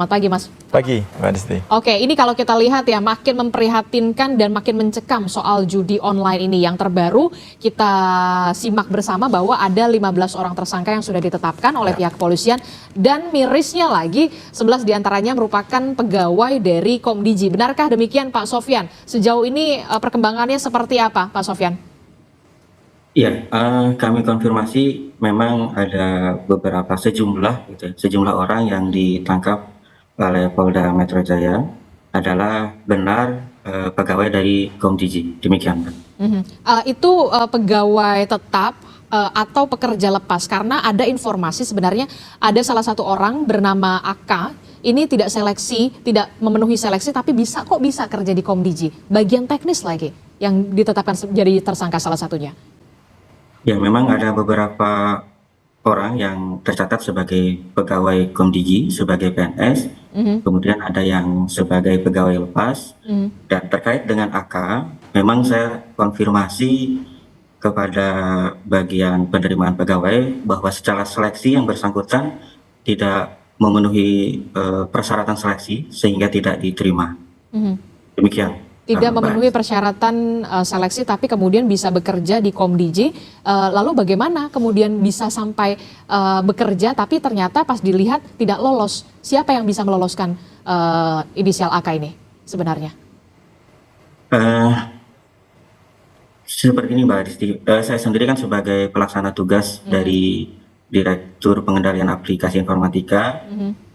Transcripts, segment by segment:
Selamat pagi, Mas. Pagi, Mbak Desti. Oke, ini kalau kita lihat ya, makin memprihatinkan dan makin mencekam soal judi online ini. Yang terbaru kita simak bersama bahwa ada 15 orang tersangka yang sudah ditetapkan oleh pihak kepolisian. Dan mirisnya lagi, 11 diantaranya merupakan pegawai dari Komdiji. Benarkah demikian, Pak Sofyan? Sejauh ini perkembangannya seperti apa, Pak Sofyan? Iya, kami konfirmasi memang ada beberapa sejumlah orang yang ditangkap oleh Polda Metro Jaya adalah benar pegawai dari Komdiji. Demikian, Pak. Itu pegawai tetap atau pekerja lepas? Karena ada informasi sebenarnya ada salah satu orang bernama AK, ini tidak memenuhi seleksi, tapi kok bisa kerja di Komdiji? Bagian teknis lagi yang ditetapkan jadi tersangka salah satunya. Ya, memang ada beberapa orang yang tercatat sebagai pegawai Komdiji, sebagai PNS, kemudian ada yang sebagai pegawai lepas, dan terkait dengan AK, memang saya konfirmasi kepada bagian penerimaan pegawai bahwa secara seleksi yang bersangkutan tidak memenuhi persyaratan seleksi sehingga tidak diterima. Demikian. Tidak memenuhi persyaratan seleksi tapi kemudian bisa bekerja di Komdiji. Lalu bagaimana kemudian bisa sampai bekerja tapi ternyata pas dilihat tidak lolos? Siapa yang bisa meloloskan inisial AK ini sebenarnya? Seperti ini, Mbak Disti. Saya sendiri kan sebagai pelaksana tugas dari Direktur Pengendalian Aplikasi Informatika,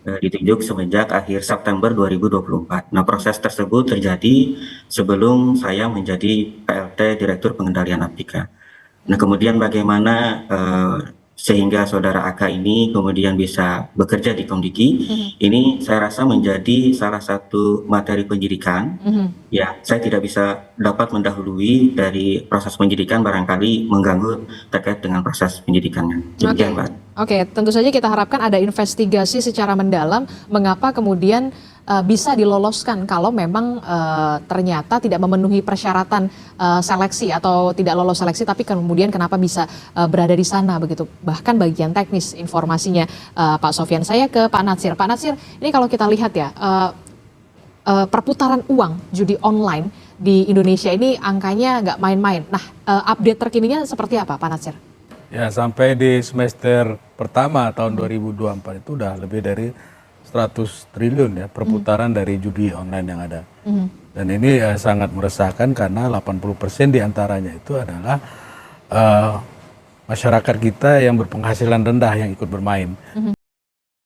ditunjuk semenjak akhir September 2024. Nah, proses tersebut terjadi sebelum saya menjadi PLT Direktur Pengendalian Aplikasi. Nah, kemudian bagaimana sehingga saudara AK ini kemudian bisa bekerja di Komdiji, ini saya rasa menjadi salah satu materi penyidikan. Ya, saya tidak bisa dapat mendahului dari proses penyidikan, barangkali mengganggu terkait dengan proses penyidikannya. Demikian, Mbak. Oke, tentu saja kita harapkan ada investigasi secara mendalam mengapa kemudian bisa diloloskan kalau memang ternyata tidak memenuhi persyaratan seleksi atau tidak lolos seleksi, tapi kemudian kenapa bisa berada di sana begitu. Bahkan bagian teknis informasinya, Pak Sofyan. Saya ke Pak Natsir. Pak Natsir, ini kalau kita lihat ya, perputaran uang judi online di Indonesia ini angkanya nggak main-main. Nah, update terkininya seperti apa, Pak Natsir? Ya, sampai di semester pertama tahun 2024 itu udah lebih dari 100 triliun ya perputaran dari judi online yang ada. Dan ini sangat meresahkan karena 80% diantaranya itu adalah masyarakat kita yang berpenghasilan rendah yang ikut bermain.